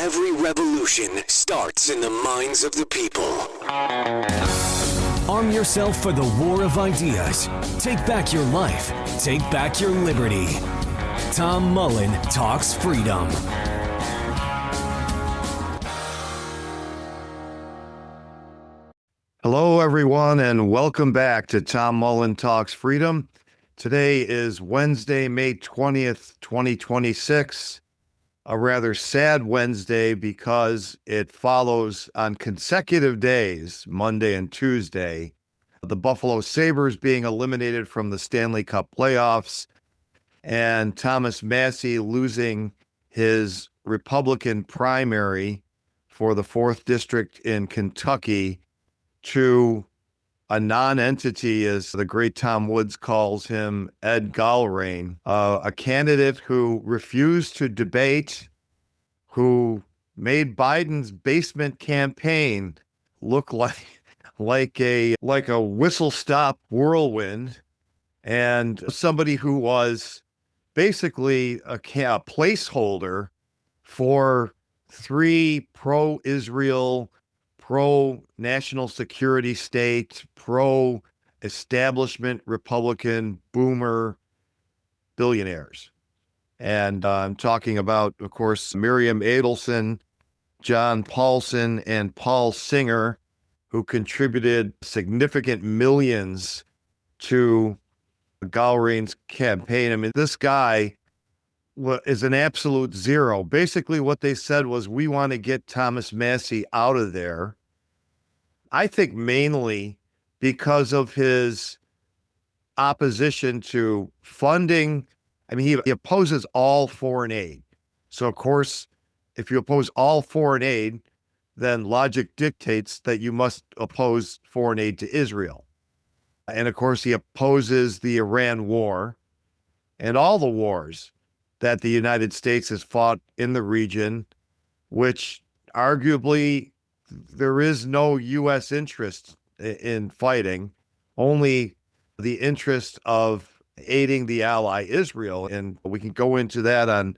Every revolution starts in the minds of the people. Arm yourself for the war of ideas. Take back your life. Take back your liberty. Tom Mullen Talks Freedom. Hello, everyone, and welcome back to Tom Mullen Talks Freedom. Today is Wednesday, May 20th, 2026. A rather sad Wednesday because it follows on consecutive days, Monday and Tuesday, the Buffalo Sabres being eliminated from the Stanley Cup playoffs and Thomas Massie losing his Republican primary for the 4th District in Kentucky to a non-entity, as the great Tom Woods calls him, Ed Gallrein, a candidate who refused to debate, who made Biden's basement campaign look like a whistle-stop whirlwind, and somebody who was basically a placeholder for three pro-Israel, pro-national security state, pro-establishment Republican boomer billionaires. And I'm talking about, of course, Miriam Adelson, John Paulson, and Paul Singer, who contributed significant millions to Gallrein's campaign. I mean, this guy is an absolute zero. Basically, what they said was, we want to get Thomas Massie out of there. I think mainly because of his opposition to funding. I mean, he opposes all foreign aid. So, of course, if you oppose all foreign aid, then logic dictates that you must oppose foreign aid to Israel. And, of course, he opposes the Iran war and all the wars that the United States has fought in the region, which arguably there is no U.S. interest in fighting, only the interest of aiding the ally Israel. And we can go into that on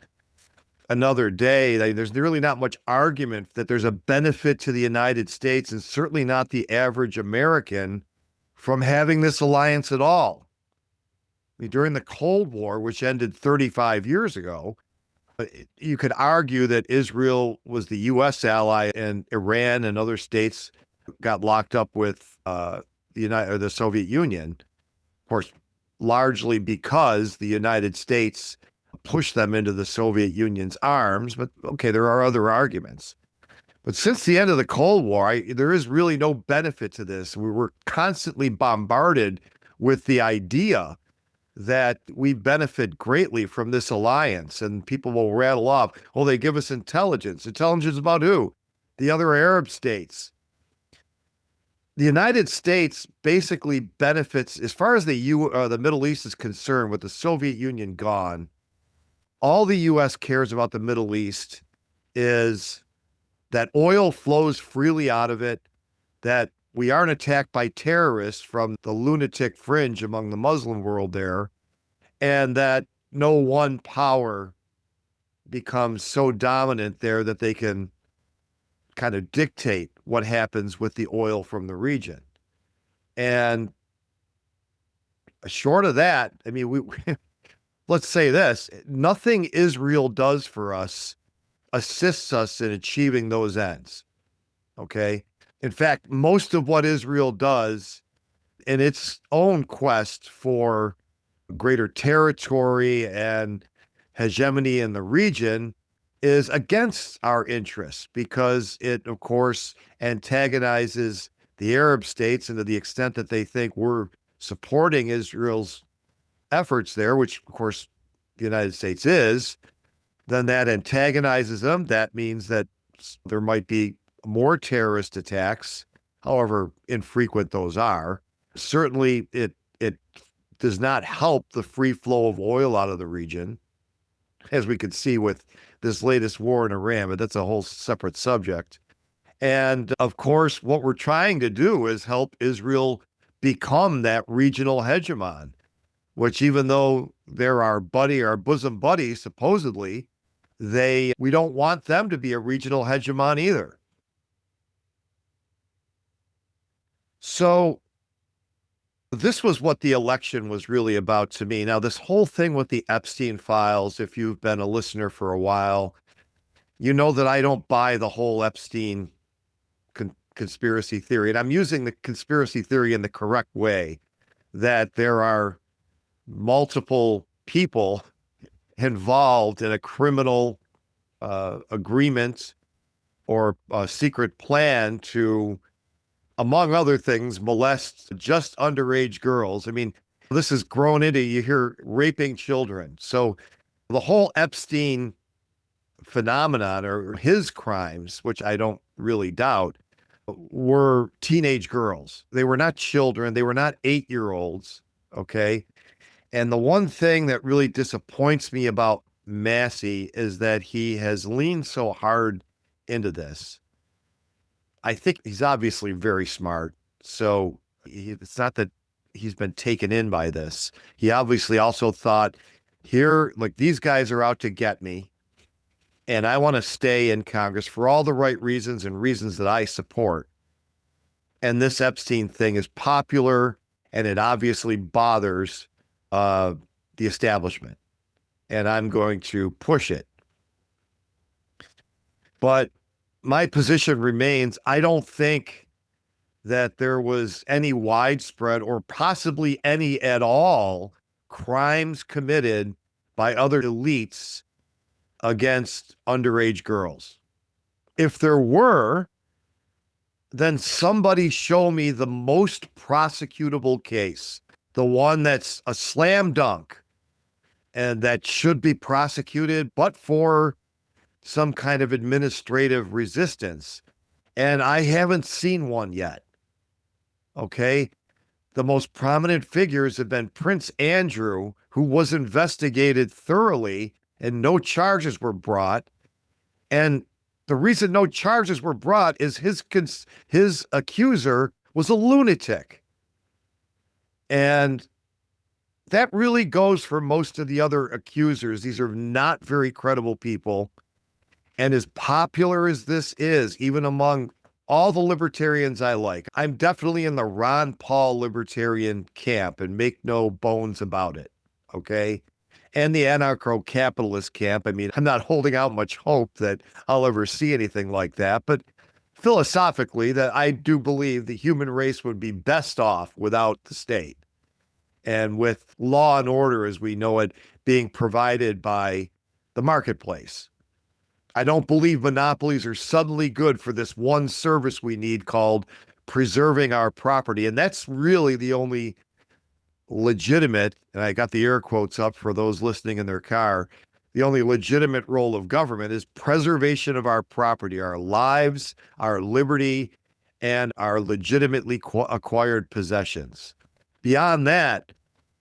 another day. There's really not much argument that there's a benefit to the United States, and certainly not the average American, from having this alliance at all. I mean, during the Cold War, which ended 35 years ago, you could argue that Israel was the U.S. ally and Iran and other states got locked up with the Soviet Union. Of course, largely because the United States pushed them into the Soviet Union's arms. But okay, there are other arguments. But since the end of the Cold War, there is really no benefit to this. We were constantly bombarded with the idea that we benefit greatly from this alliance, and people will rattle off, oh, they give us intelligence. Intelligence about who? The other Arab states. The United States basically benefits, as far as the Middle East is concerned, with the Soviet Union gone. All the U.S. cares about the Middle East is that oil flows freely out of it, that we aren't attacked by terrorists from the lunatic fringe among the Muslim world there, and that no one power becomes so dominant there that they can kind of dictate what happens with the oil from the region. And short of that, I mean, let's say this, nothing Israel does for us assists us in achieving those ends, okay? In fact, most of what Israel does in its own quest for greater territory and hegemony in the region is against our interests, because it, of course, antagonizes the Arab states, and to the extent that they think we're supporting Israel's efforts there, which, of course, the United States is, then that antagonizes them. That means that there might be more terrorist attacks, however infrequent those are. Certainly, it does not help the free flow of oil out of the region, as we could see with this latest war in Iran, but that's a whole separate subject. And of course, what we're trying to do is help Israel become that regional hegemon, which, even though they're our bosom buddy, supposedly, we don't want them to be a regional hegemon either. So this was what the election was really about to me. Now, this whole thing with the Epstein files, if you've been a listener for a while, you know that I don't buy the whole Epstein conspiracy theory. And I'm using the conspiracy theory in the correct way, that there are multiple people involved in a criminal agreement or a secret plan to, among other things, molest just underage girls. I mean, this has grown into, you hear raping children. So the whole Epstein phenomenon, or his crimes, which I don't really doubt, were teenage girls. They were not children. They were not 8-year-olds. Okay. And the one thing that really disappoints me about Massie is that he has leaned so hard into this. I think he's obviously very smart. So it's not that he's been taken in by this. He obviously also thought, here, like, these guys are out to get me, and I want to stay in Congress for all the right reasons and reasons that I support. And this Epstein thing is popular, and it obviously bothers the establishment, and I'm going to push it. But my position remains, I don't think that there was any widespread, or possibly any at all, crimes committed by other elites against underage girls. If there were, then somebody show me the most prosecutable case, the one that's a slam dunk and that should be prosecuted, but for some kind of administrative resistance. And I haven't seen one yet. Okay. The most prominent figures have been Prince Andrew, who was investigated thoroughly and no charges were brought. And the reason no charges were brought is his accuser was a lunatic. And that really goes for most of the other accusers. These are not very credible people. And as popular as this is, even among all the libertarians I like, I'm definitely in the Ron Paul libertarian camp, and make no bones about it. Okay. And the anarcho-capitalist camp. I mean, I'm not holding out much hope that I'll ever see anything like that, but philosophically, that I do believe the human race would be best off without the state, and with law and order as we know it being provided by the marketplace. I don't believe monopolies are suddenly good for this one service we need called preserving our property. And that's really the only legitimate, and I got the air quotes up for those listening in their car, the only legitimate role of government is preservation of our property, our lives, our liberty, and our legitimately acquired possessions. Beyond that,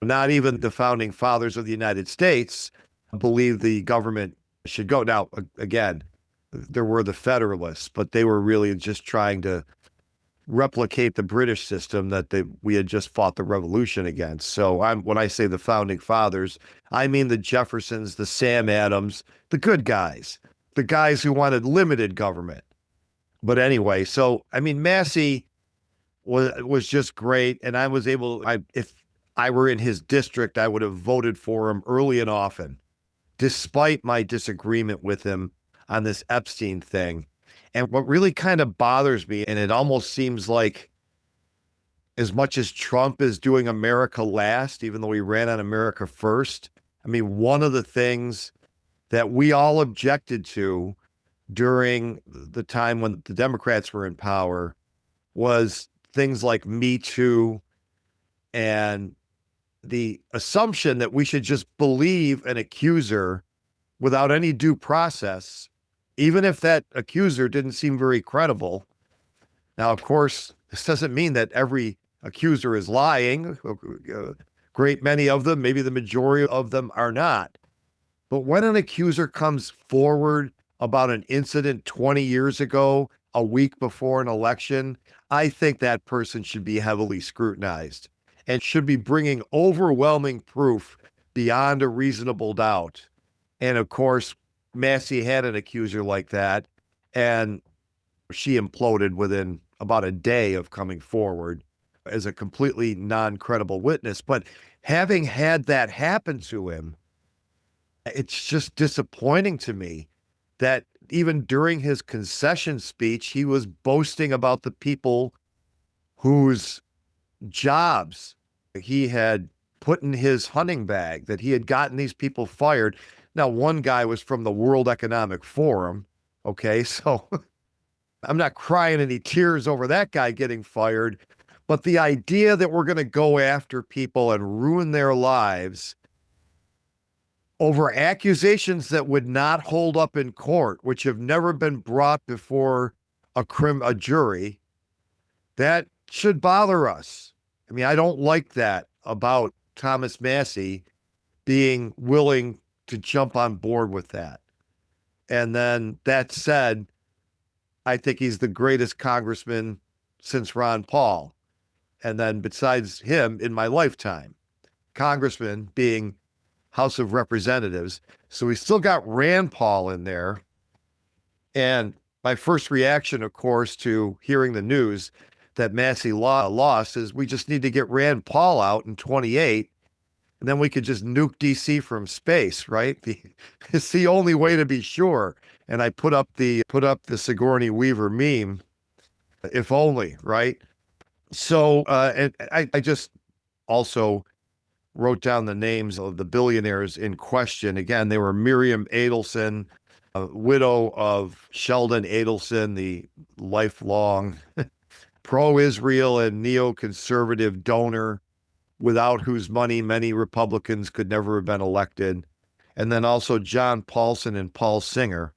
not even the founding fathers of the United States believed the government should go. Now, again, there were the Federalists, but they were really just trying to replicate the British system that we had just fought the revolution against. So when I say the founding fathers, I mean the Jeffersons, the Sam Adams, the good guys, the guys who wanted limited government. But anyway, so, I mean, Massie was just great. And I was able, if I were in his district, I would have voted for him early and often, despite my disagreement with him on this Epstein thing. And what really kind of bothers me, and it almost seems like, as much as Trump is doing America last, even though he ran on America first, I mean, one of the things that we all objected to during the time when the Democrats were in power was things like Me Too, and the assumption that we should just believe an accuser without any due process, even if that accuser didn't seem very credible. Now, of course, this doesn't mean that every accuser is lying. A great many of them, maybe the majority of them, are not. But when an accuser comes forward about an incident 20 years ago, a week before an election, I think that person should be heavily scrutinized and should be bringing overwhelming proof beyond a reasonable doubt. And of course, Massie had an accuser like that, and she imploded within about a day of coming forward as a completely non-credible witness. But having had that happen to him, it's just disappointing to me that even during his concession speech, he was boasting about the people whose jobs he had put in his hunting bag, that he had gotten these people fired. Now, one guy was from the World Economic Forum. Okay, so I'm not crying any tears over that guy getting fired, but the idea that we're going to go after people and ruin their lives over accusations that would not hold up in court, which have never been brought before a jury, that should bother us. I mean, I don't like that about Thomas Massie being willing to jump on board with that. And then that said, I think he's the greatest congressman since Ron Paul. And then besides him in my lifetime, congressman being House of Representatives. So we still got Rand Paul in there. And my first reaction, of course, to hearing the news that Massie lost is we just need to get Rand Paul out in 28, and then we could just nuke DC from space, right? It's the only way to be sure. And I put up the Sigourney Weaver meme, if only, right? So and I just also wrote down the names of the billionaires in question. Again, they were Miriam Adelson, widow of Sheldon Adelson, the lifelong pro-Israel and neoconservative donor without whose money many Republicans could never have been elected. And then also John Paulson and Paul Singer.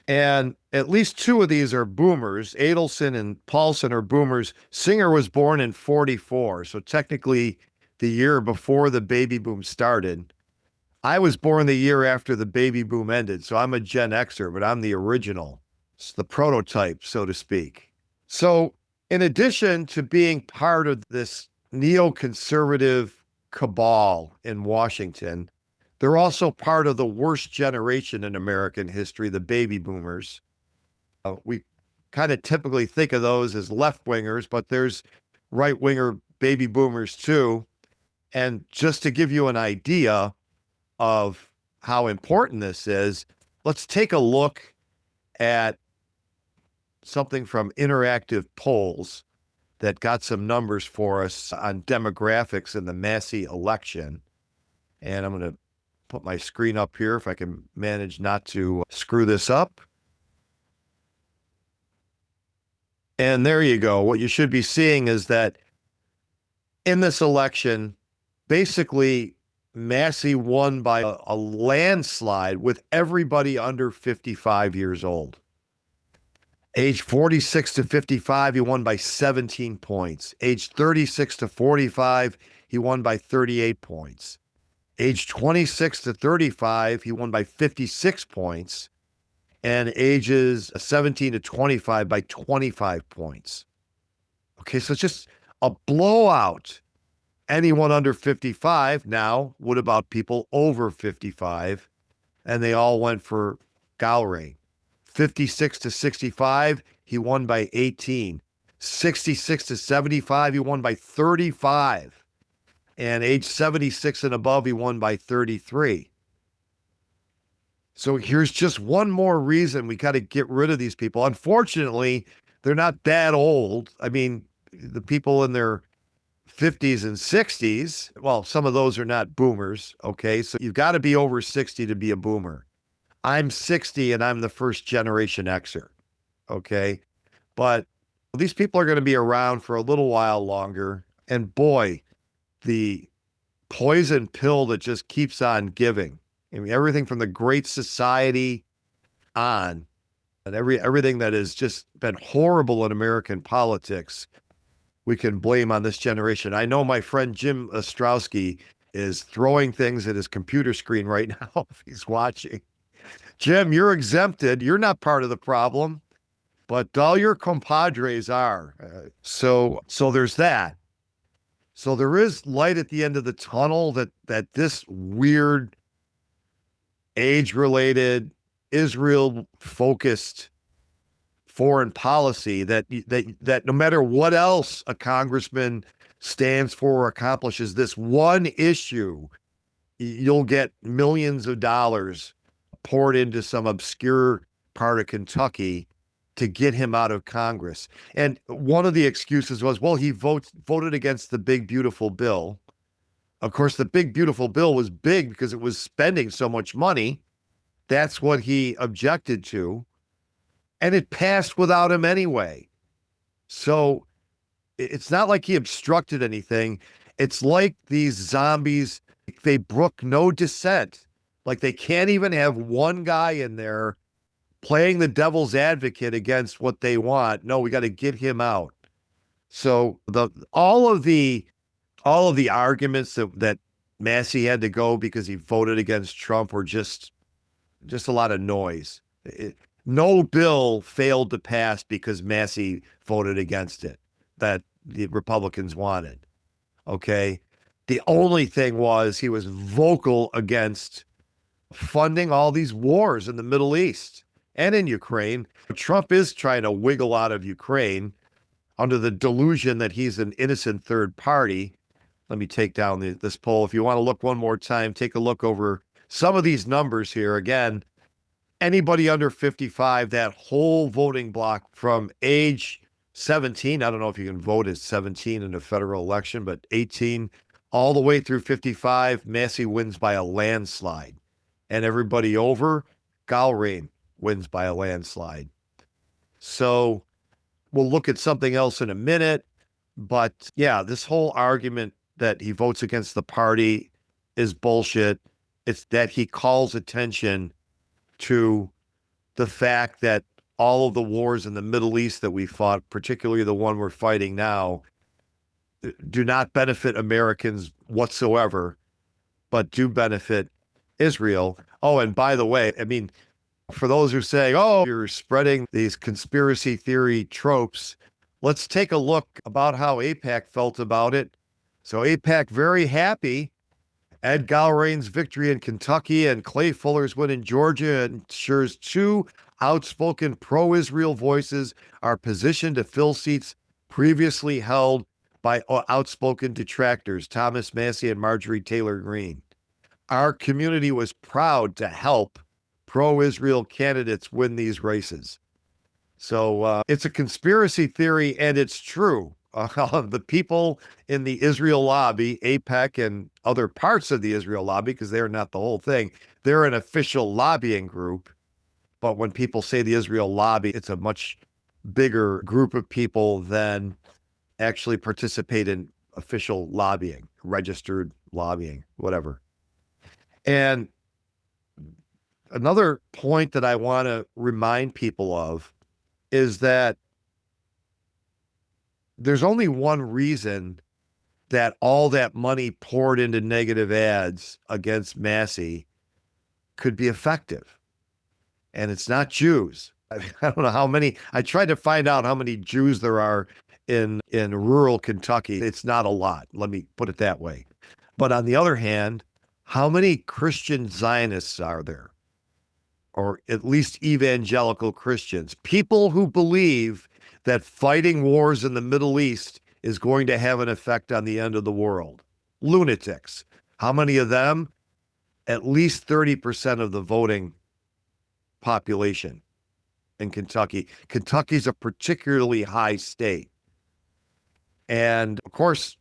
And at least two of these are boomers. Adelson and Paulson are boomers. Singer was born in 44, so technically the year before the baby boom started. I was born the year after the baby boom ended, so I'm a Gen Xer, but I'm the original. It's the prototype, so to speak. So in addition to being part of this neoconservative cabal in Washington, they're also part of the worst generation in American history, the baby boomers. We kind of typically think of those as left-wingers, but there's right-winger baby boomers too. And just to give you an idea of how important this is, let's take a look at something from Interactive Polls that got some numbers for us on demographics in the Massie election. And I'm going to put my screen up here if I can manage not to screw this up. And there you go. What you should be seeing is that in this election, basically, Massie won by a landslide with everybody under 55 years old. Age 46 to 55, he won by 17 points. Age 36 to 45, he won by 38 points. Age 26 to 35, he won by 56 points. And ages 17 to 25 by 25 points. Okay, so it's just a blowout. Anyone under 55. Now, what about people over 55? And they all went for Gowrie. 56 to 65, he won by 18. 66 to 75, he won by 35. And age 76 and above, he won by 33. So here's just one more reason we got to get rid of these people. Unfortunately, they're not that old. I mean, the people in their 50s and 60s, well, some of those are not boomers, okay? So you've got to be over 60 to be a boomer. I'm 60 and I'm the first generation Xer, okay? But these people are going to be around for a little while longer. And boy, the poison pill that just keeps on giving. I mean, everything from the Great Society on, and everything that has just been horrible in American politics, we can blame on this generation. I know my friend Jim Ostrowski is throwing things at his computer screen right now if he's watching. Jim, you're exempted. You're not part of the problem, but all your compadres are. So there's that. So there is light at the end of the tunnel that this weird age-related Israel focused foreign policy that no matter what else a congressman stands for or accomplishes, this one issue, you'll get millions of dollars poured into some obscure part of Kentucky to get him out of Congress. And one of the excuses was, well, he voted against the big, beautiful bill. Of course, the big, beautiful bill was big because it was spending so much money. That's what he objected to. And it passed without him anyway. So it's not like he obstructed anything. It's like these zombies, they brook no dissent. Like they can't even have one guy in there playing the devil's advocate against what they want. No, we got to get him out. So all of the arguments that Massie had to go because he voted against Trump were just a lot of noise. No bill failed to pass because Massie voted against it that the Republicans wanted. Okay. The only thing was he was vocal against funding all these wars in the Middle East and in Ukraine. Trump is trying to wiggle out of Ukraine under the delusion that he's an innocent third party. Let me take down this poll. If you want to look one more time, take a look over some of these numbers here. Again, anybody under 55, that whole voting block from age 17, I don't know if you can vote at 17 in a federal election, but 18 all the way through 55, Massie wins by a landslide. And everybody over, Galrain wins by a landslide. So we'll look at something else in a minute. But yeah, this whole argument that he votes against the party is bullshit. It's that he calls attention to the fact that all of the wars in the Middle East that we fought, particularly the one we're fighting now, do not benefit Americans whatsoever, but do benefit Israel. Oh, and by the way, I mean, for those who say, oh, you're spreading these conspiracy theory tropes, let's take a look about how AIPAC felt about it. So AIPAC very happy. Ed Galrain's victory in Kentucky and Clay Fuller's win in Georgia ensures two outspoken pro-Israel voices are positioned to fill seats previously held by outspoken detractors, Thomas Massie and Marjorie Taylor Greene. Our community was proud to help pro-Israel candidates win these races. So it's a conspiracy theory, and it's true. The people in the Israel lobby, AIPAC and other parts of the Israel lobby, because they're not the whole thing, they're an official lobbying group. But when people say the Israel lobby, it's a much bigger group of people than actually participate in official lobbying, registered lobbying, whatever. And another point that I want to remind people of is that there's only one reason that all that money poured into negative ads against Massie could be effective. And it's not Jews. I don't know how many. I tried to find out how many Jews there are in rural Kentucky. It's not a lot. Let me put it that way. But on the other hand, how many Christian Zionists are there? Or at least evangelical Christians, people who believe that fighting wars in the Middle East is going to have an effect on the end of the world. Lunatics. How many of them? At least 30% of the voting population in Kentucky. Kentucky's a particularly high state. And of course,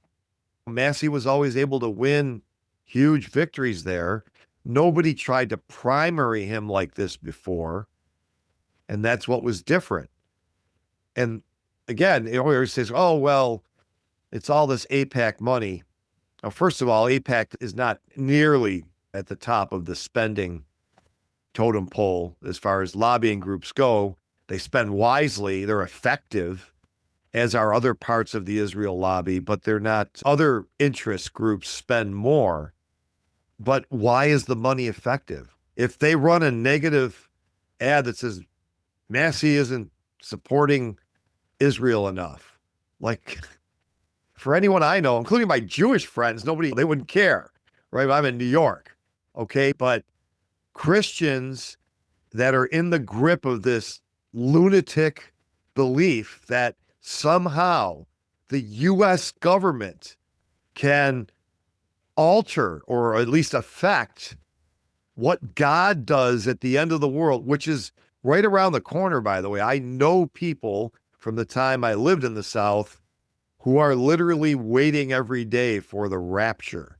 Massie was always able to win huge victories there. Nobody tried to primary him like this before. And that's what was different. And again, it always says, oh, well, it's all this AIPAC money. Now, first of all, AIPAC is not nearly at the top of the spending totem pole as far as lobbying groups go. They spend wisely. They're effective, as are other parts of the Israel lobby, but they're not. Other interest groups spend more. But why is the money effective? If they run a negative ad that says Massie isn't supporting Israel enough, like for anyone I know, including my Jewish friends, they wouldn't care, right? I'm in New York, okay? But Christians, that are in the grip of this lunatic belief that somehow the U.S. government can alter or at least affect what God does at the end of the world, which is right around the corner, by the way. I know people from the time I lived in the South who are literally waiting every day for the rapture.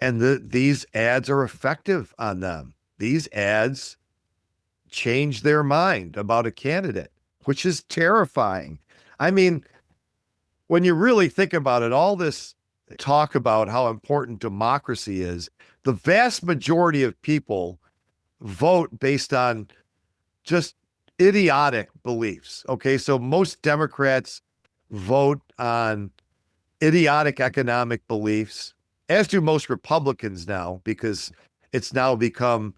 And these ads are effective on them. These ads change their mind about a candidate, which is terrifying. I mean, when you really think about it, all this talk about how important democracy is, the vast majority of people vote based on just idiotic beliefs. Okay, so most Democrats vote on idiotic economic beliefs, as do most Republicans now, because it's now become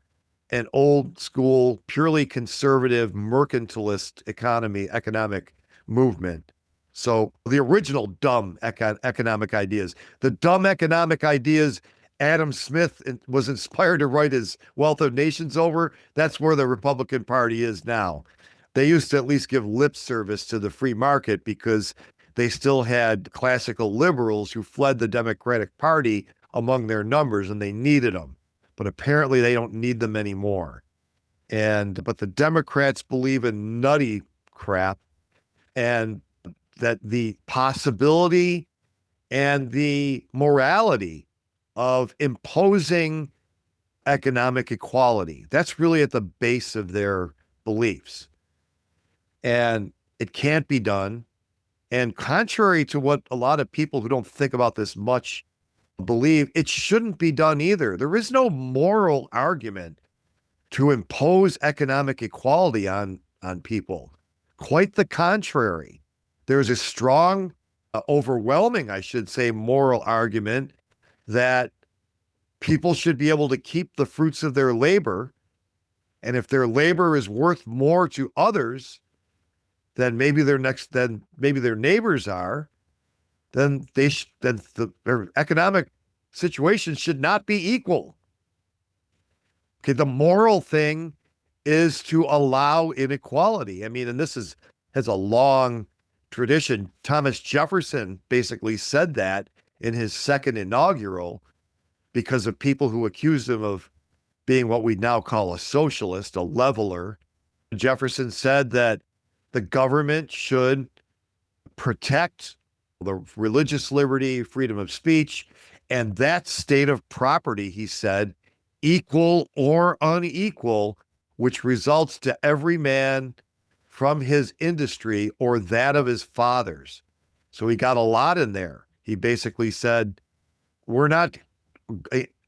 an old school, purely conservative, mercantilist economic movement. So the original dumb economic ideas, the dumb economic ideas Adam Smith was inspired to write his Wealth of Nations over, that's where the Republican Party is now. They used to at least give lip service to the free market because they still had classical liberals who fled the Democratic Party among their numbers, and they needed them. But apparently they don't need them anymore. But the Democrats believe in nutty crap, and that the possibility and the morality of imposing economic equality, that's really at the base of their beliefs. And it can't be done. And contrary to what a lot of people who don't think about this much believe, it shouldn't be done either. There is no moral argument to impose economic equality on people. Quite the contrary. There's a strong, overwhelming, I should say, moral argument that people should be able to keep the fruits of their labor. And if their labor is worth more to others than maybe their neighbors are, then their economic situation should not be equal. Okay, the moral thing is to allow inequality. I mean, and has a long tradition. Thomas Jefferson basically said that in his second inaugural because of people who accused him of being what we now call a socialist, a leveler. Jefferson said that the government should protect the religious liberty, freedom of speech, and that state of property, he said, equal or unequal, which results to every man from his industry or that of his fathers. So he got a lot in there. He basically said,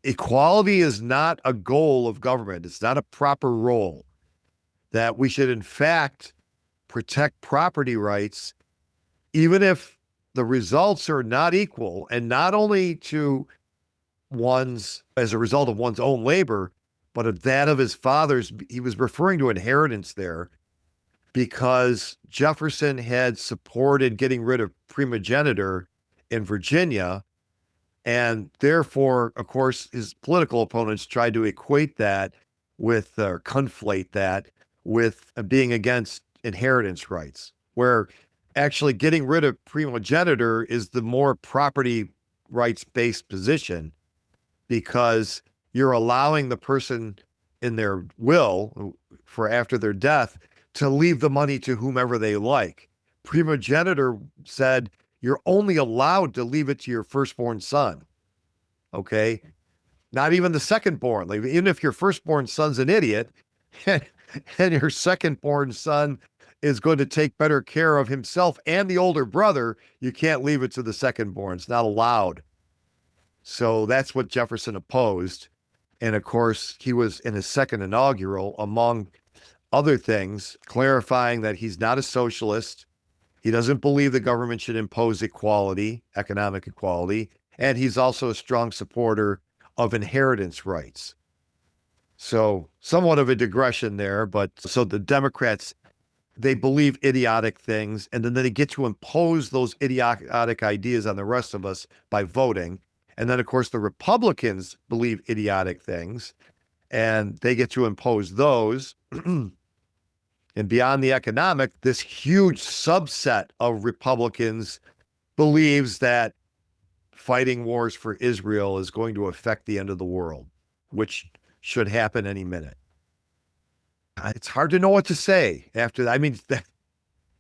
equality is not a goal of government. It's not a proper role. That we should, in fact, protect property rights, even if the results are not equal, and not only to as a result of one's own labor, but of that of his fathers. He was referring to inheritance there because Jefferson had supported getting rid of primogeniture in Virginia. And therefore, of course, his political opponents tried to equate that with, or conflate that with being against inheritance rights, where actually getting rid of primogeniture is the more property rights-based position, because you're allowing the person in their will for after their death to leave the money to whomever they like. Primogeniture said you're only allowed to leave it to your firstborn son. Okay? Not even the secondborn. Like, even if your firstborn son's an idiot and your secondborn son is going to take better care of himself and the older brother, you can't leave it to the secondborn. It's not allowed. So that's what Jefferson opposed. And of course, he was in his second inaugural, among other things, clarifying that he's not a socialist. He doesn't believe the government should impose equality, economic equality. And he's also a strong supporter of inheritance rights. So somewhat of a digression there, but so the Democrats, they believe idiotic things, and then they get to impose those idiotic ideas on the rest of us by voting. And then, of course, the Republicans believe idiotic things, and they get to impose those. And beyond the economic, this huge subset of Republicans believes that fighting wars for Israel is going to affect the end of the world, which should happen any minute. It's hard to know what to say after that. I mean,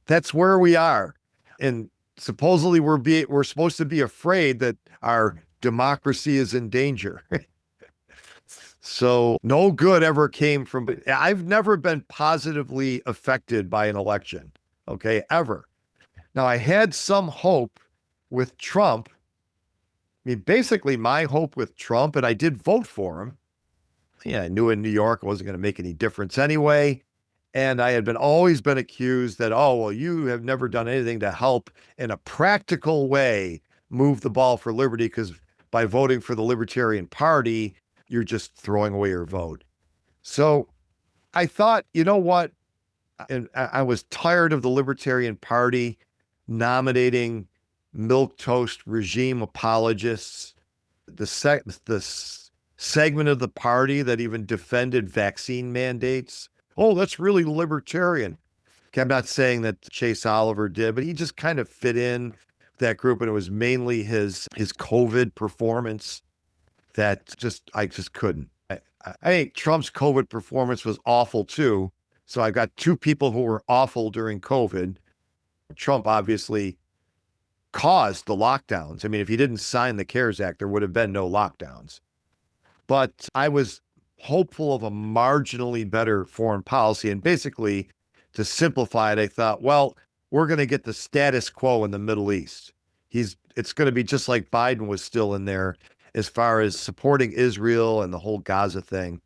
that's where we are. And supposedly we're supposed to be afraid that our democracy is in danger. So no good ever came from it. I've never been positively affected by an election, okay, ever. Now, I had some hope with Trump. I mean, basically, my hope with Trump, and I did vote for him. Yeah, I knew in New York it wasn't going to make any difference anyway. And I had always been accused that, oh, well, you have never done anything to help in a practical way move the ball for liberty, because by voting for the Libertarian Party, you're just throwing away your vote. So I thought, you know what? And I was tired of the Libertarian Party nominating milquetoast regime apologists, the segment of the party that even defended vaccine mandates. Oh, that's really libertarian. Okay, I'm not saying that Chase Oliver did, but he just kind of fit in that group, and it was mainly his COVID performance that I just couldn't. I think Trump's COVID performance was awful too. So I've got two people who were awful during COVID. Trump obviously caused the lockdowns. I mean, if he didn't sign the CARES Act, there would have been no lockdowns. But I was hopeful of a marginally better foreign policy. And basically, to simplify it, I thought, well, we're going to get the status quo in the Middle East. It's going to be just like Biden was still in there as far as supporting Israel and the whole Gaza thing.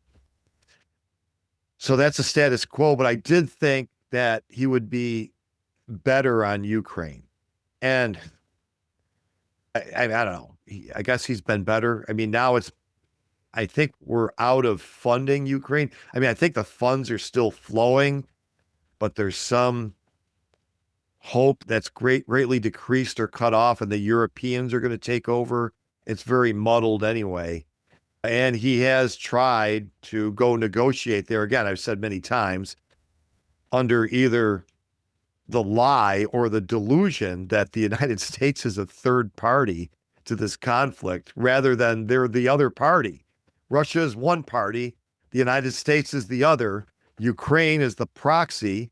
So that's a status quo, but I did think that he would be better on Ukraine. And I don't know. I guess he's been better. I mean, now I think we're out of funding Ukraine. I mean, I think the funds are still flowing, but there's some hope that's greatly decreased or cut off, and the Europeans are going to take over. It's very muddled anyway. And he has tried to go negotiate there. Again, I've said many times, under either the lie or the delusion that the United States is a third party to this conflict, rather than they're the other party. Russia is one party. The United States is the other. Ukraine is the proxy.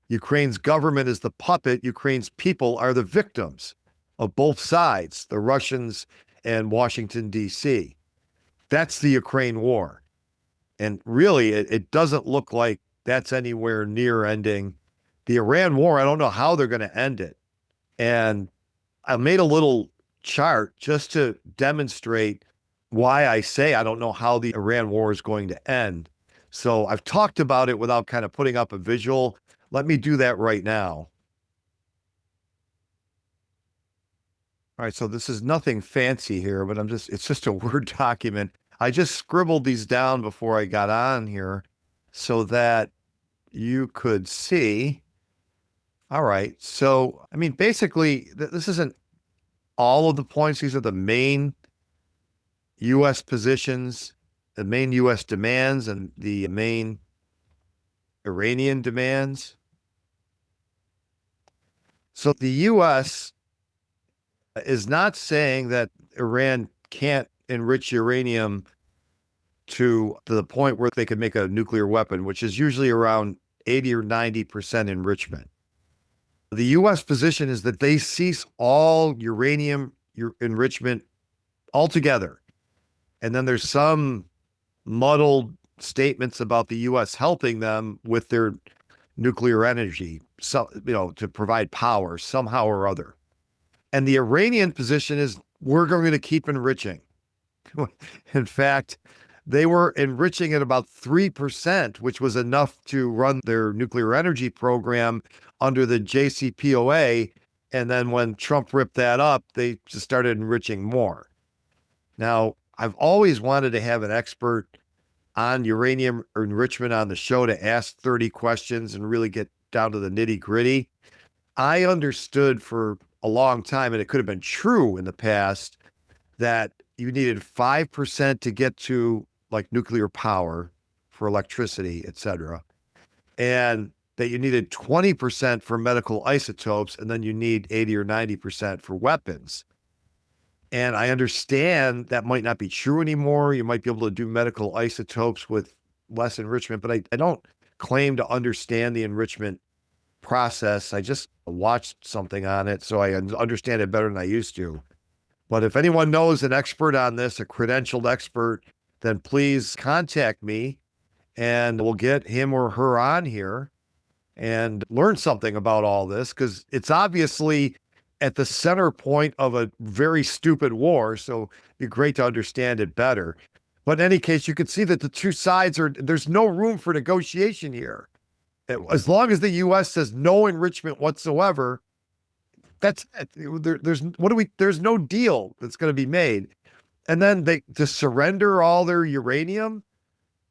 Ukraine's government is the puppet. Ukraine's people are the victims of both sides, the Russians and Washington, D.C. That's the Ukraine war. And really, it doesn't look like that's anywhere near ending. The Iran war, I don't know how they're going to end it. And I made a little chart just to demonstrate why I say I don't know how the Iran war is going to end. So I've talked about it without kind of putting up a visual. Let me do that right now. All right, so this is nothing fancy here, but it's just a Word document. I just scribbled these down before I got on here so that you could see. All right, so, I mean, basically, this isn't all of the points. These are the main U.S. positions, the main U.S. demands, and the main Iranian demands. So the U.S. is not saying that Iran can't enrich uranium to the point where they could make a nuclear weapon, which is usually around 80 or 90% enrichment. The U.S. position is that they cease all uranium enrichment altogether. And then there's some muddled statements about the U.S. helping them with their nuclear energy, so, to provide power somehow or other. And the Iranian position is we're going to keep enriching. In fact, they were enriching at about 3%, which was enough to run their nuclear energy program under the JCPOA. And then when Trump ripped that up, they just started enriching more. Now, I've always wanted to have an expert on uranium enrichment on the show to ask 30 questions and really get down to the nitty gritty. I understood for a long time, and it could have been true in the past, that you needed 5% to get to like nuclear power for electricity, etc., and that you needed 20% for medical isotopes, and then you need 80 or 90% for weapons. And I understand that might not be true anymore. You might be able to do medical isotopes with less enrichment, but I don't claim to understand the enrichment process. I just watched something on it, so I understand it better than I used to. But if anyone knows an expert on this, a credentialed expert, then please contact me and we'll get him or her on here and learn something about all this, because it's obviously at the center point of a very stupid war. So it'd be great to understand it better. But in any case, you can see that the two sides there's no room for negotiation here. As long as the U.S. says no enrichment whatsoever, that's it. There's no deal that's going to be made. And then to surrender all their uranium.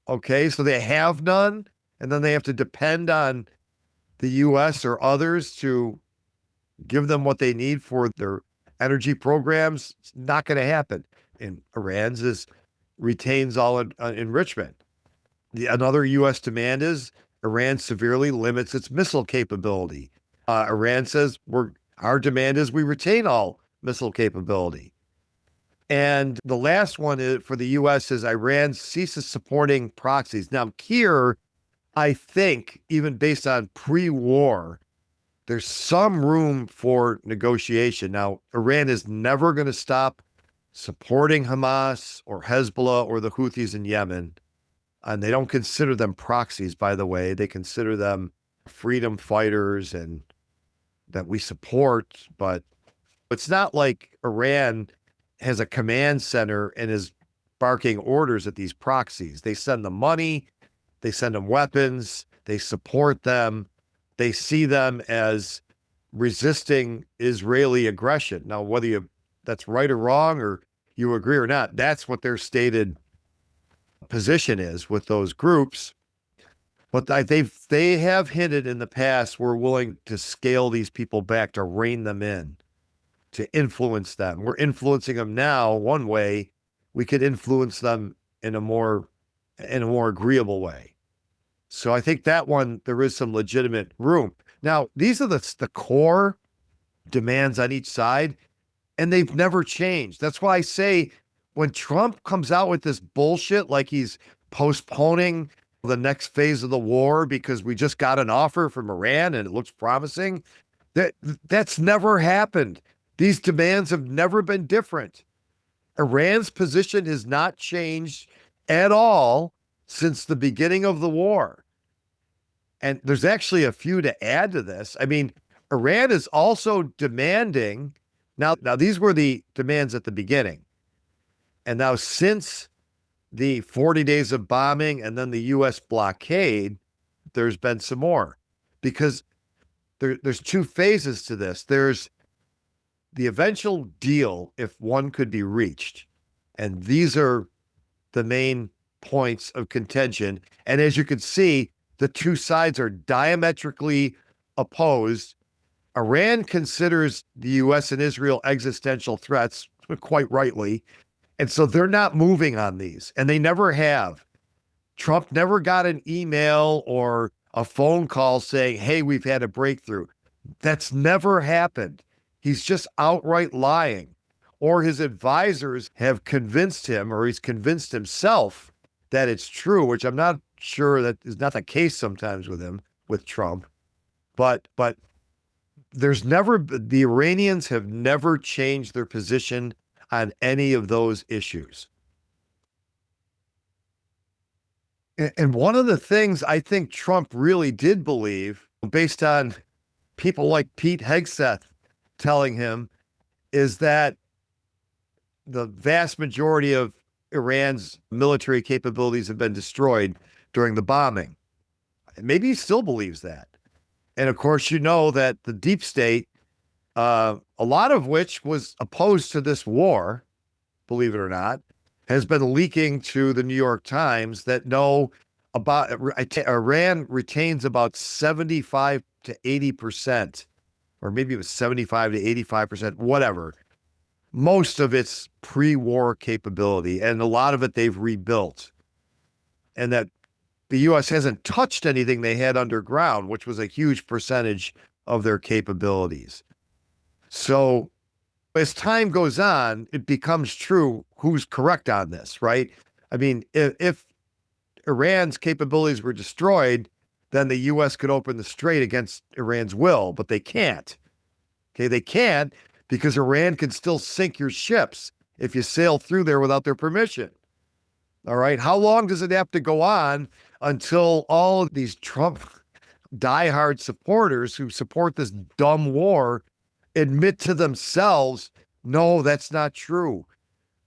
Okay, so they have none, and then they have to depend on the U.S. or others to give them what they need for their energy programs. It's not going to happen. And Iran's retains all enrichment. Another U.S. demand is Iran severely limits its missile capability. Iran says our demand is we retain all missile capability. And the last one for the U.S. is Iran ceases supporting proxies. Now, here, I think, even based on pre-war, there's some room for negotiation. Now, Iran is never going to stop supporting Hamas or Hezbollah or the Houthis in Yemen. And they don't consider them proxies, by the way. They consider them freedom fighters and that we support. But it's not like Iran has a command center and is barking orders at these proxies. They send them money, they send them weapons, they support them, they see them as resisting Israeli aggression. Now, whether that's right or wrong, or you agree or not, that's what their stated position is with those groups. But they have hinted in the past we're willing to scale these people back, to rein them in, to influence them. We're influencing them now one way. We could influence them in a more agreeable way. So I think that one, there is some legitimate room. Now, these are the core demands on each side, and they've never changed. That's why I say when Trump comes out with this bullshit, like he's postponing the next phase of the war because we just got an offer from Iran and it looks promising, that's never happened. These demands have never been different. Iran's position has not changed at all since the beginning of the war. And there's actually a few to add to this. I mean, Iran is also demanding, now these were the demands at the beginning. And now since the 40 days of bombing and then the U.S. blockade, there's been some more. Because there's two phases to this. There's the eventual deal, if one could be reached. And these are the main points of contention. And as you can see, the two sides are diametrically opposed. Iran considers the U.S. and Israel existential threats, quite rightly. And so they're not moving on these, and they never have. Trump never got an email or a phone call saying, hey, we've had a breakthrough. That's never happened. He's just outright lying. Or his advisors have convinced him, or he's convinced himself that it's true, which I'm not sure that is not the case sometimes with Trump. But the Iranians have never changed their position on any of those issues. And one of the things I think Trump really did believe, based on people like Pete Hegseth telling him, is that the vast majority of Iran's military capabilities have been destroyed during the bombing. Maybe he still believes that. And of course, you know that the deep state, a lot of which was opposed to this war, believe it or not, has been leaking to the New York Times that know about Iran retains about 75 to 80%, or maybe it was 75 to 85%, whatever, most of its pre-war capability. And a lot of it they've rebuilt. and that the U.S. hasn't touched anything they had underground, which was a huge percentage of their capabilities. So as time goes on, it becomes true who's correct on this, right? I mean, if Iran's capabilities were destroyed, then the U.S. could open the strait against Iran's will, but they can't. Okay, they can't because Iran can still sink your ships if you sail through there without their permission. All right, how long does it have to go on until all of these Trump diehard supporters who support this dumb war admit to themselves, no, that's not true.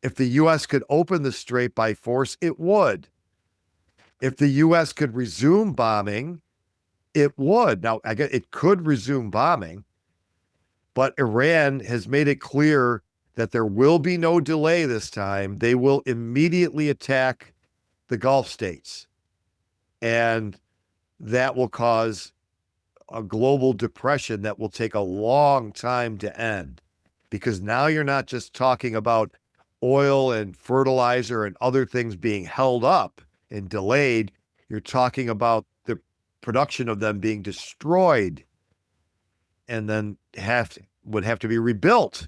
If the U.S. could open the strait by force, it would. If the U.S. could resume bombing, it would. Now, I guess it could resume bombing, but Iran has made it clear that there will be no delay this time. They will immediately attack the Gulf states. And that will cause a global depression that will take a long time to end. Because now you're not just talking about oil and fertilizer and other things being held up and delayed. You're talking about the production of them being destroyed and then would have to be rebuilt.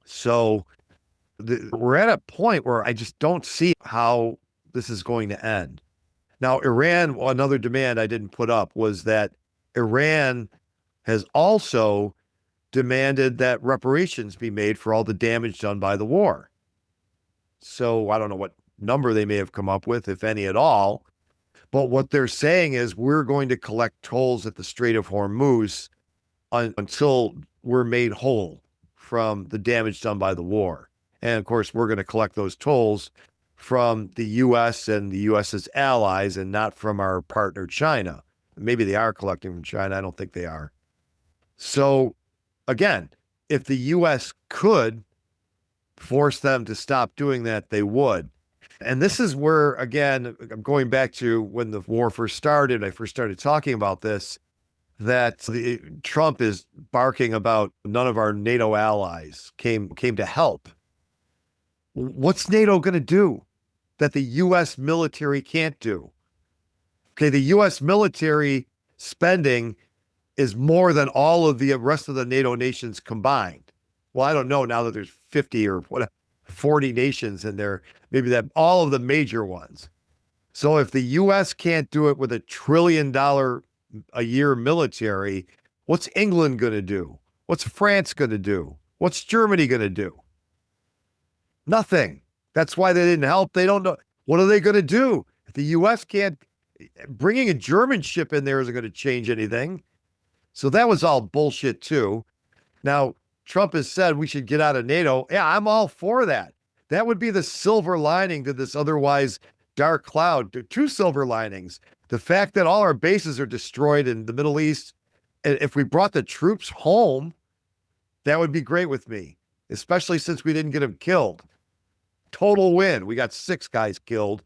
So we're at a point where I just don't see how this is going to end. Now, Iran, another demand I didn't put up was that Iran has also demanded that reparations be made for all the damage done by the war. So I don't know what number they may have come up with, if any at all. But what they're saying is we're going to collect tolls at the Strait of Hormuz until we're made whole from the damage done by the war. And of course, we're going to collect those tolls from the U.S. and the U.S.'s allies and not from our partner, China. Maybe they are collecting from China. I don't think they are. So again, if the U.S. could force them to stop doing that, they would. And this is where, again, I'm going back to when the war first started, I first started talking about this, that Trump is barking about none of our NATO allies came to help. What's NATO going to do that the U.S. military can't do? Okay, the U.S. military spending is more than all of the rest of the NATO nations combined. Well, I don't know now that there's 50 or whatever, 40 nations in there, maybe that all of the major ones. So if the U.S. can't do it with $1 trillion a year military, what's England going to do? What's France going to do? What's Germany going to do? Nothing. That's why they didn't help. They don't know. What are they going to do? If the U.S. can't, bringing a German ship in there isn't going to change anything. So that was all bullshit too. Now, Trump has said we should get out of NATO. Yeah, I'm all for that. That would be the silver lining to this otherwise dark cloud. Two silver linings. The fact that all our bases are destroyed in the Middle East. And if we brought the troops home, that would be great with me, especially since we didn't get them killed. Total win. We got 6 guys killed,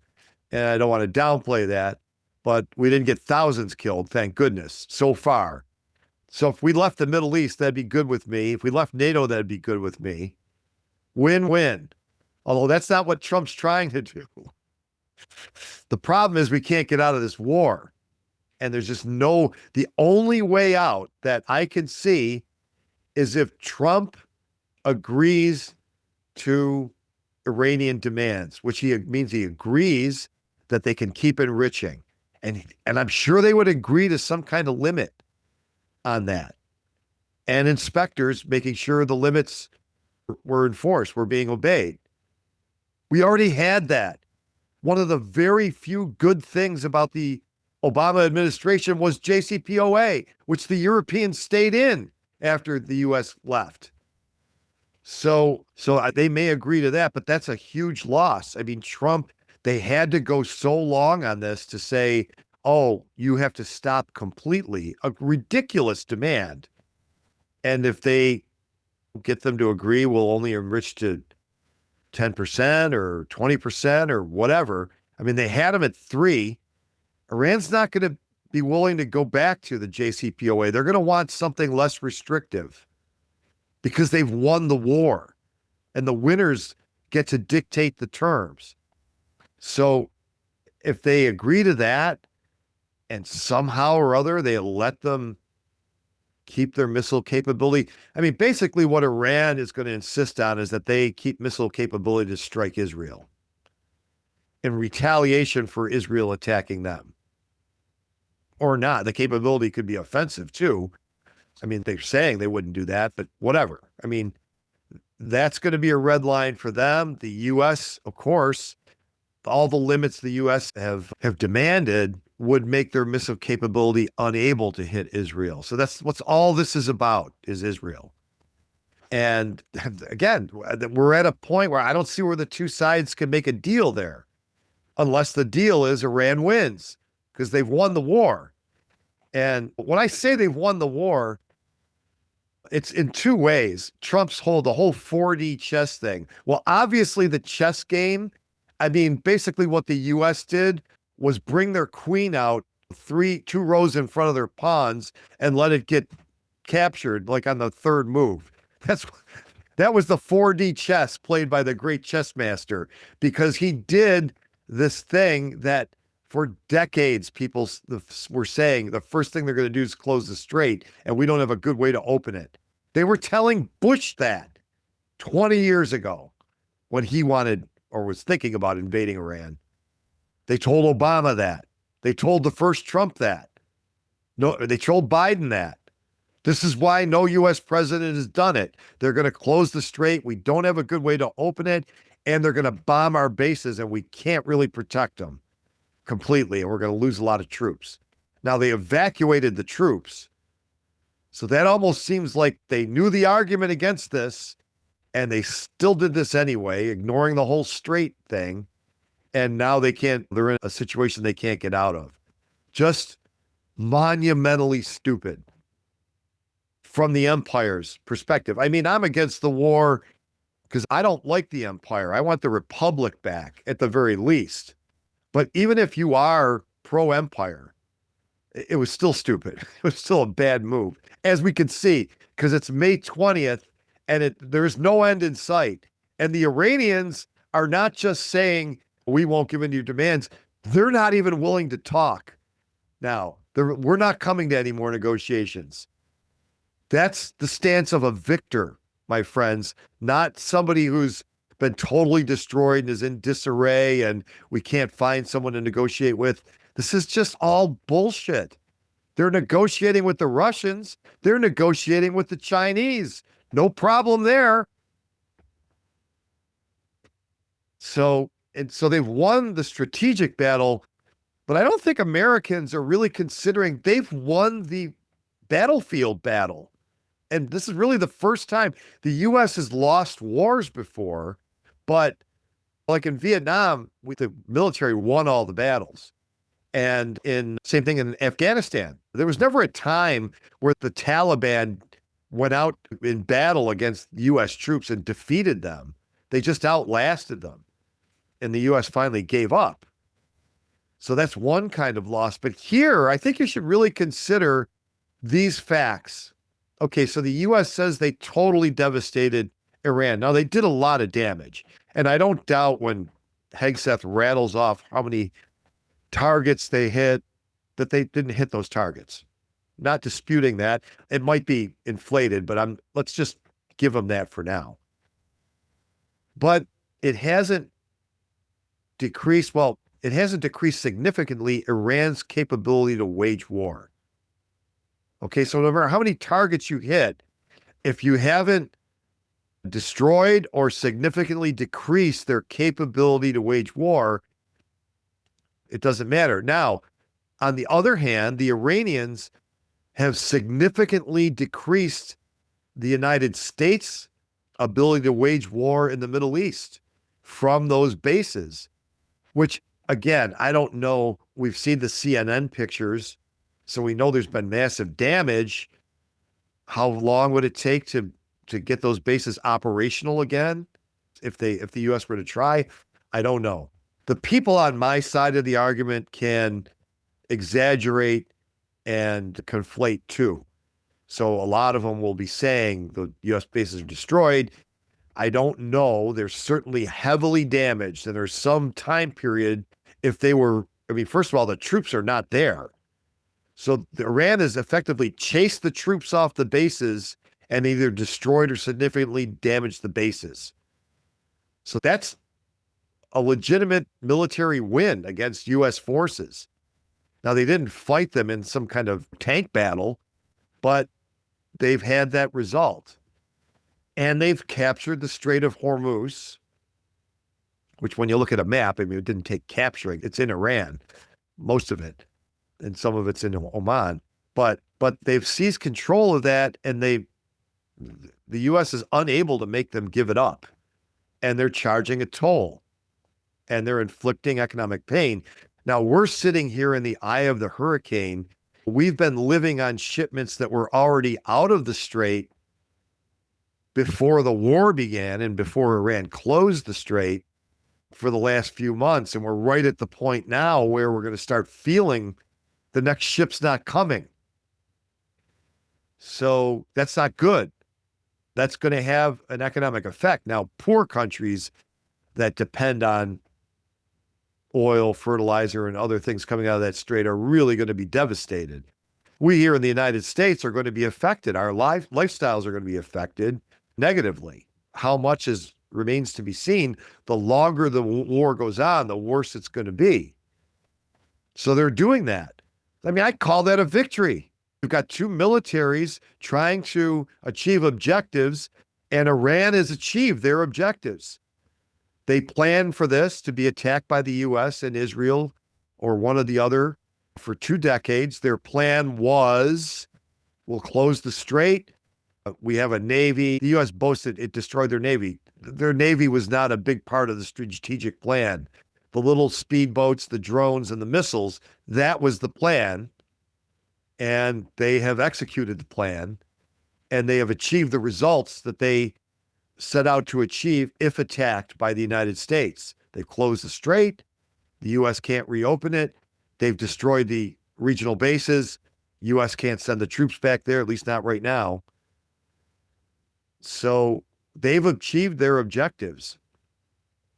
and I don't want to downplay that, but we didn't get thousands killed, thank goodness, so far. So if we left the Middle East, that'd be good with me. If we left NATO, that'd be good with me. Win-win. Although that's not what Trump's trying to do. The problem is we can't get out of this war. And there's just the only way out that I can see is if Trump agrees to Iranian demands, which means he agrees that they can keep enriching. And I'm sure they would agree to some kind of limit on that. And inspectors making sure the limits were enforced, were being obeyed. We already had that. One of the very few good things about the Obama administration was JCPOA, which the Europeans stayed in after the U.S. left. So they may agree to that, but that's a huge loss. I mean, Trump, they had to go so long on this to say, oh, you have to stop completely, a ridiculous demand. And if they get them to agree, we'll only enrich to 10% or 20% or whatever. I mean, they had them at 3. Iran's not going to be willing to go back to the JCPOA. They're going to want something less restrictive because they've won the war and the winners get to dictate the terms. So if they agree to that and somehow or other they let them keep their missile capability. I mean, basically what Iran is going to insist on is that they keep missile capability to strike Israel in retaliation for Israel attacking them. Or not. The capability could be offensive too. I mean, they're saying they wouldn't do that, but whatever. I mean, that's going to be a red line for them. The U.S., of course, all the limits the U.S. have demanded would make their missile capability unable to hit Israel. So that's what's all this is about, is Israel. And again, we're at a point where I don't see where the two sides can make a deal there, unless the deal is Iran wins, because they've won the war. And when I say they've won the war, it's in two ways. Trump's the whole 4D chess thing. Well, obviously the chess game, I mean, basically what the U.S. did was bring their queen out two rows in front of their pawns and let it get captured like on the third move. That was the 4D chess played by the great chess master, because he did this thing that for decades people were saying the first thing they're going to do is close the strait, and we don't have a good way to open it. They were telling Bush that 20 years ago when he wanted or was thinking about invading Iran. They told Obama that. They told the first Trump that. No, they told Biden that. This is why no U.S. president has done it. They're going to close the strait. We don't have a good way to open it, and they're going to bomb our bases, and we can't really protect them completely, and we're going to lose a lot of troops. Now, they evacuated the troops, so that almost seems like they knew the argument against this, and they still did this anyway, ignoring the whole strait thing, and now they're in a situation they can't get out of. Just monumentally stupid from the empire's perspective. I mean, I'm against the war because I don't like the empire. I want the republic back at the very least. But even if you are pro-empire, it was still stupid. It was still a bad move, as we can see, because it's May 20th and there's no end in sight. And the Iranians are not just saying, we won't give in to your demands. They're not even willing to talk. Now, we're not coming to any more negotiations. That's the stance of a victor, my friends, not somebody who's been totally destroyed and is in disarray and we can't find someone to negotiate with. This is just all bullshit. They're negotiating with the Russians. They're negotiating with the Chinese. No problem there. So they've won the strategic battle, but I don't think Americans are really considering they've won the battlefield battle. And this is really the first time. The U.S. has lost wars before, but like in Vietnam, the military won all the battles. And same thing in Afghanistan. There was never a time where the Taliban went out in battle against U.S. troops and defeated them. They just outlasted them. And the U.S. finally gave up. So that's one kind of loss. But here, I think you should really consider these facts. Okay, so the U.S. says they totally devastated Iran. Now, they did a lot of damage. And I don't doubt when Hegseth rattles off how many targets they hit, that they didn't hit those targets. Not disputing that. It might be inflated, but let's just give them that for now. But it hasn't decreased significantly Iran's capability to wage war. Okay, so no matter how many targets you hit, if you haven't destroyed or significantly decreased their capability to wage war, it doesn't matter. Now, on the other hand, the Iranians have significantly decreased the United States' ability to wage war in the Middle East from those bases, which, again, I don't know. We've seen the CNN pictures, so we know there's been massive damage. How long would it take to get those bases operational again if the U.S. were to try? I don't know. The people on my side of the argument can exaggerate and conflate too. So a lot of them will be saying the U.S. bases are destroyed. I don't know. They're certainly heavily damaged, and there's some time period, if they were I mean, first of all, the troops are not there. So Iran has effectively chased the troops off the bases and either destroyed or significantly damaged the bases. So that's a legitimate military win against U.S. forces. Now, they didn't fight them in some kind of tank battle, but they've had that result. And they've captured the Strait of Hormuz, which when you look at a map, I mean, it didn't take capturing. It's in Iran, most of it, and some of it's in Oman. But they've seized control of that, and the U.S. is unable to make them give it up. And they're charging a toll, and they're inflicting economic pain. Now, we're sitting here in the eye of the hurricane. We've been living on shipments that were already out of the strait before the war began and before Iran closed the strait for the last few months. And we're right at the point now where we're going to start feeling the next ship's not coming. So that's not good. That's going to have an economic effect. Now, poor countries that depend on oil, fertilizer, and other things coming out of that strait are really going to be devastated. We here in the United States are going to be affected. Our lifestyles are going to be affected negatively. How much remains to be seen. The longer the war goes on, the worse it's going to be. So they're doing that. I mean, I call that a victory. We've got two militaries trying to achieve objectives, and Iran has achieved their objectives. They planned for this to be attacked by the U.S. and Israel or one or the other for 2 decades. Their plan was, we'll close the strait. We have a Navy. The U.S. boasted it destroyed their Navy. Their Navy was not a big part of the strategic plan. The little speedboats, the drones, and the missiles, that was the plan. And they have executed the plan. And they have achieved the results that they set out to achieve if attacked by the United States. They've closed the strait. The U.S. can't reopen it. They've destroyed the regional bases. U.S. can't send the troops back there, at least not right now. So they've achieved their objectives.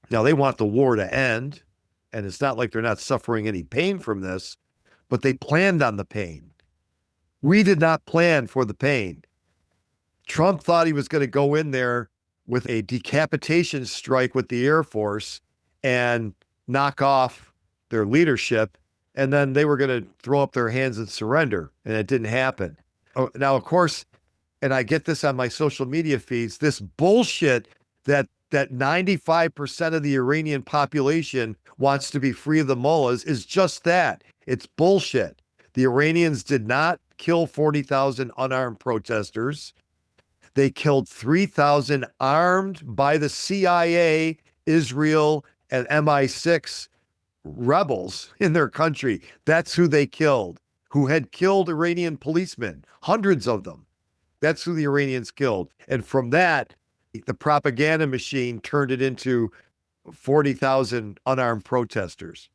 Now, they want the war to end, and it's not like they're not suffering any pain from this, but they planned on the pain. We did not plan for the pain. Trump thought he was going to go in there with a decapitation strike with the Air Force and knock off their leadership, and then they were going to throw up their hands and surrender, and it didn't happen. Now, of course, and I get this on my social media feeds, this bullshit that 95% of the Iranian population wants to be free of the mullahs is just that. It's bullshit. The Iranians did not kill 40,000 unarmed protesters. They killed 3,000 armed by the CIA, Israel, and MI6 rebels in their country. That's who they killed, who had killed Iranian policemen, hundreds of them. That's who the Iranians killed. And from that, the propaganda machine turned it into 40,000 unarmed protesters.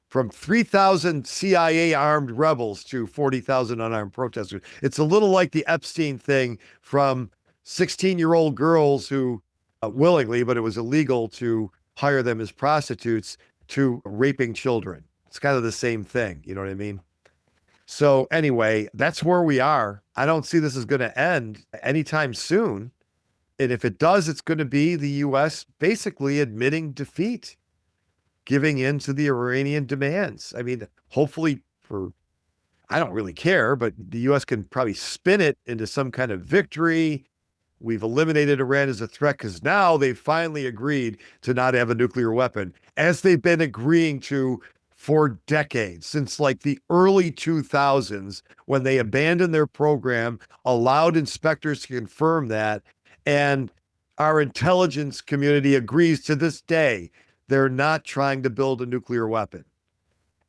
From 3,000 CIA armed rebels to 40,000 unarmed protesters. It's a little like the Epstein thing from 16-year-old girls who willingly, but it was illegal to hire them as prostitutes, to raping children. It's kind of the same thing. You know what I mean? So anyway, that's where we are. I don't see this is going to end anytime soon. And if it does, it's going to be the U.S. basically admitting defeat, giving in to the Iranian demands. I mean, hopefully I don't really care, but the U.S. can probably spin it into some kind of victory. We've eliminated Iran as a threat because now they've finally agreed to not have a nuclear weapon, as they've been agreeing to for decades, since like the early 2000s, when they abandoned their program, allowed inspectors to confirm that. And our intelligence community agrees to this day they're not trying to build a nuclear weapon.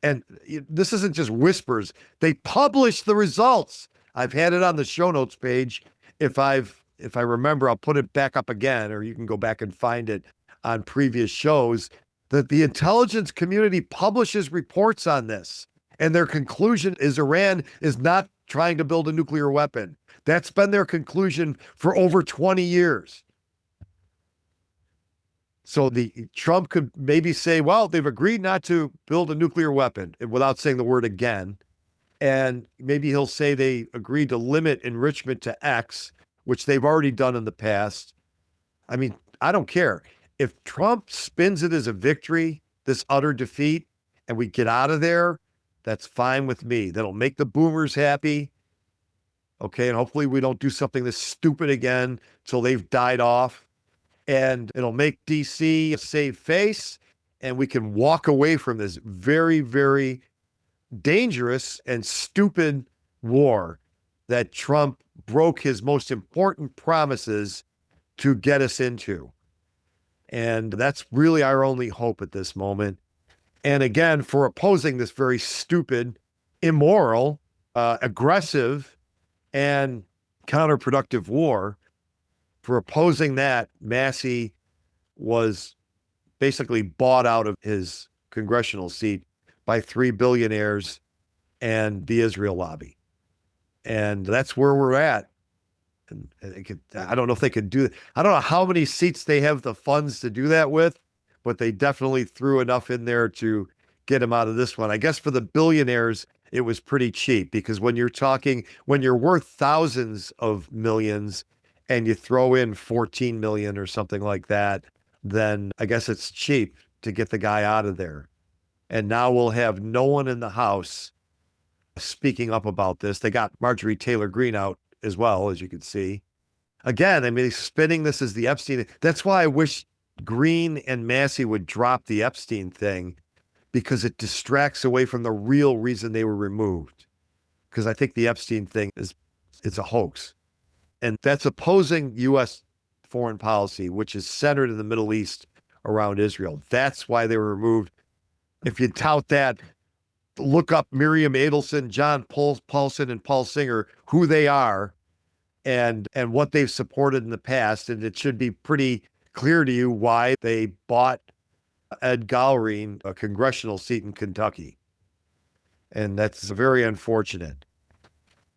And this isn't just whispers. They publish the results. I've had it on the show notes page. If I remember, I'll put it back up again, or you can go back and find it on previous shows, that the intelligence community publishes reports on this. And their conclusion is Iran is not trying to build a nuclear weapon. That's been their conclusion for over 20 years. So the Trump could maybe say, well, they've agreed not to build a nuclear weapon without saying the word again. And maybe he'll say they agreed to limit enrichment to X, which they've already done in the past. I mean, I don't care. If Trump spins it as a victory, this utter defeat, and we get out of there, that's fine with me. That'll make the boomers happy. Okay. And hopefully we don't do something this stupid again till they've died off. And it'll make DC a safe face. And we can walk away from this very, very dangerous and stupid war that Trump broke his most important promises to get us into. And that's really our only hope at this moment. And again, for opposing this very stupid, immoral, aggressive, and counterproductive war, for opposing that, Massie was basically bought out of his congressional seat by 3 billionaires and the Israel lobby. And that's where we're at. And I don't know if they could do it. I don't know how many seats they have the funds to do that with, but they definitely threw enough in there to get him out of this one. I guess for the billionaires, it was pretty cheap because when you're worth thousands of millions and you throw in 14 million or something like that, then I guess it's cheap to get the guy out of there. And now we'll have no one in the House speaking up about this. They got Marjorie Taylor Greene out as well, as you can see. Again, I mean, spinning this as the Epstein. That's why I wish Greene and Massie would drop the Epstein thing, because it distracts away from the real reason they were removed. Because I think the Epstein thing it's a hoax. And that's opposing U.S. foreign policy, which is centered in the Middle East around Israel. That's why they were removed. If you tout that, look up Miriam Adelson, John Paulson, and Paul Singer, who they are and what they've supported in the past. And it should be pretty clear to you why they bought Ed Gallerine a congressional seat in Kentucky. And that's very unfortunate.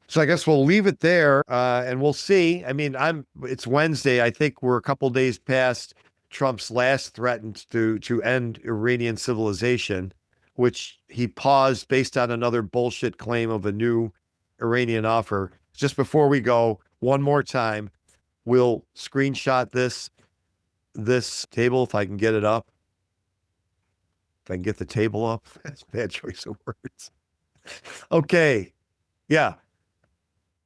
So I guess we'll leave it there and we'll see. I mean, it's Wednesday. I think we're a couple days past Trump's last threat to end Iranian civilization, which he paused based on another bullshit claim of a new Iranian offer. Just before we go, one more time, we'll screenshot this table if I can get it up. If I can get the table up. That's a bad choice of words. Okay. Yeah.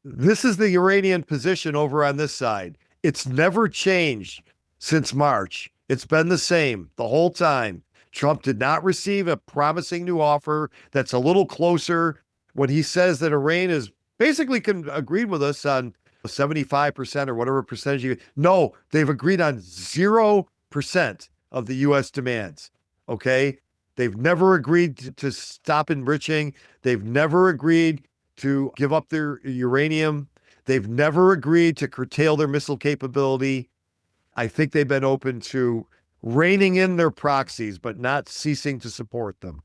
This is the Iranian position over on this side. It's never changed since March. It's been the same the whole time. Trump did not receive a promising new offer that's a little closer when he says that Iran is basically agreed with us on 75% or whatever percentage. No, they've agreed on 0% of the U.S. demands. Okay. They've never agreed to stop enriching. They've never agreed to give up their uranium. They've never agreed to curtail their missile capability. I think they've been open to reining in their proxies, but not ceasing to support them.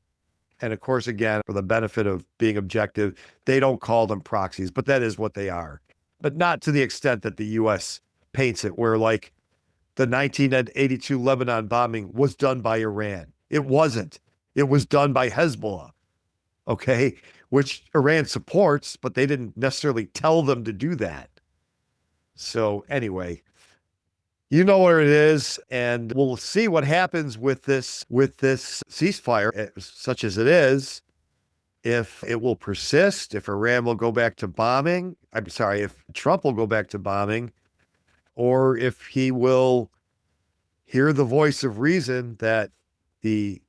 And of course, again, for the benefit of being objective, they don't call them proxies, but that is what they are. But not to the extent that the U.S. paints it, where like the 1982 Lebanon bombing was done by Iran. It wasn't. It was done by Hezbollah, okay, which Iran supports, but they didn't necessarily tell them to do that. So anyway, you know where it is, and we'll see what happens with this ceasefire, such as it is, if it will persist, if Iran will go back to bombing. I'm sorry, if Trump will go back to bombing, or if he will hear the voice of reason that the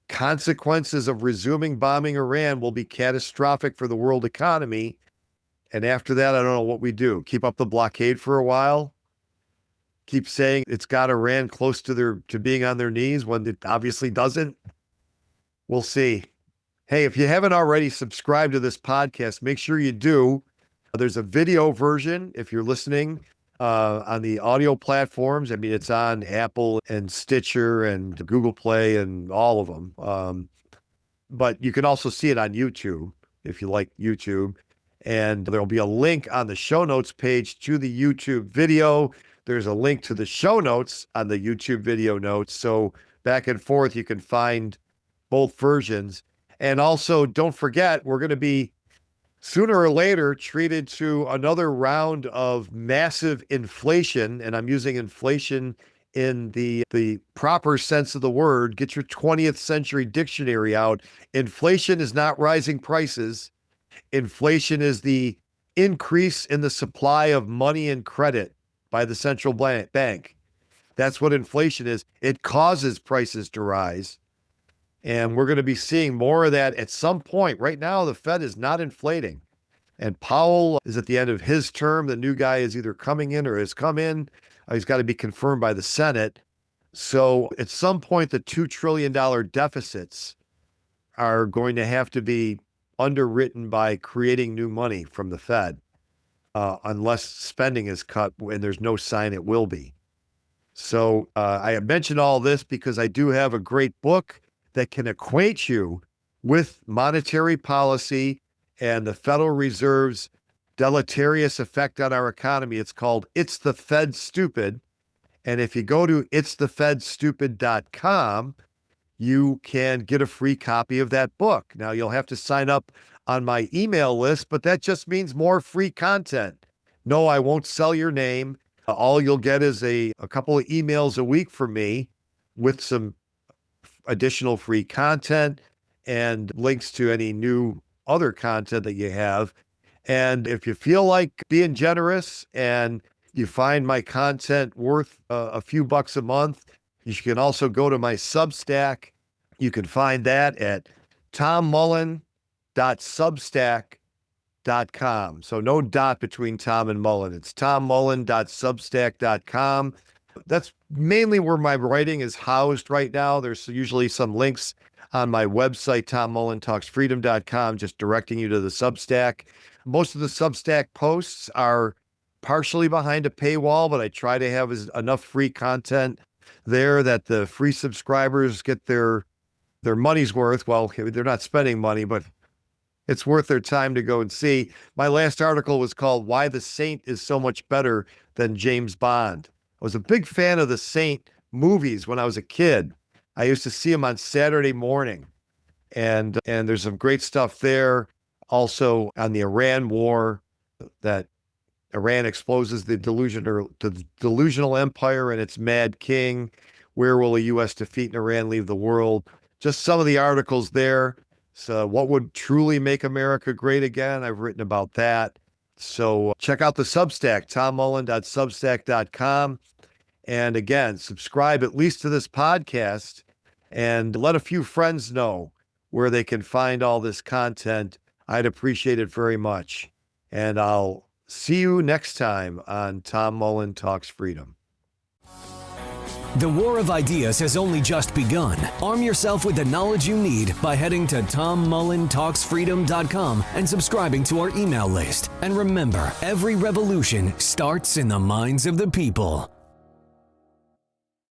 consequences of resuming bombing Iran will be catastrophic for the world economy. And after that, I don't know what we do. Keep up the blockade for a while? Keep saying it's got Iran close to being on their knees when it obviously doesn't? We'll see. Hey, if you haven't already subscribed to this podcast, make sure you do. There's a video version if you're listening on the audio platforms. I mean, it's on Apple and Stitcher and Google Play and all of them. But you can also see it on YouTube if you like YouTube. And there'll be a link on the show notes page to the YouTube video. there's a link to the show notes on the YouTube video notes. So back and forth, you can find both versions. And also, don't forget, we're going to be sooner or later treated to another round of massive inflation. And I'm using inflation in the proper sense of the word. Get your 20th century dictionary out. Inflation is not rising prices. Inflation is the increase in the supply of money and credit by the central bank. That's what inflation is. It causes prices to rise. And we're going to be seeing more of that at some point. Right now, the Fed is not inflating. And Powell is at the end of his term. The new guy is either coming in or has come in. He's got to be confirmed by the Senate. So at some point, the $2 trillion deficits are going to have to be underwritten by creating new money from the Fed, unless spending is cut, and there's no sign it will be. So I have mentioned all this because I do have a great book that can acquaint you with monetary policy and the Federal Reserve's deleterious effect on our economy. It's called It's the Fed Stupid. And if you go to itsthefedstupid.com, you can get a free copy of that book. Now, you'll have to sign up on my email list, but that just means more free content. No, I won't sell your name. All you'll get is a couple of emails a week from me with some additional free content and links to any new other content that you have. And if you feel like being generous and you find my content worth a few bucks a month, you can also go to my Substack. You can find that at tommullen.substack.com. So no dot between Tom and Mullen. It's tommullen.substack.com. That's mainly where my writing is housed right now. There's usually some links on my website, tommullentalksfreedom.com, just directing you to the Substack. Most of the Substack posts are partially behind a paywall, but I try to have enough free content there that the free subscribers get their money's worth. Well, they're not spending money, but it's worth their time to go and see. My last article was called Why the Saint is So Much Better Than James Bond. I was a big fan of the Saint movies when I was a kid. I used to see them on Saturday morning, and there's some great stuff there. Also on the Iran war, that Iran exposes the delusional empire and its mad king. Where will a U.S. defeat in Iran leave the world? Just some of the articles there. So what would truly make America great again? I've written about that. So check out the Substack, tommullen.substack.com. And again, subscribe at least to this podcast and let a few friends know where they can find all this content. I'd appreciate it very much. And I'll see you next time on Tom Mullen Talks Freedom. The war of ideas has only just begun. Arm yourself with the knowledge you need by heading to tommullentalksfreedom.com and subscribing to our email list. And remember, every revolution starts in the minds of the people.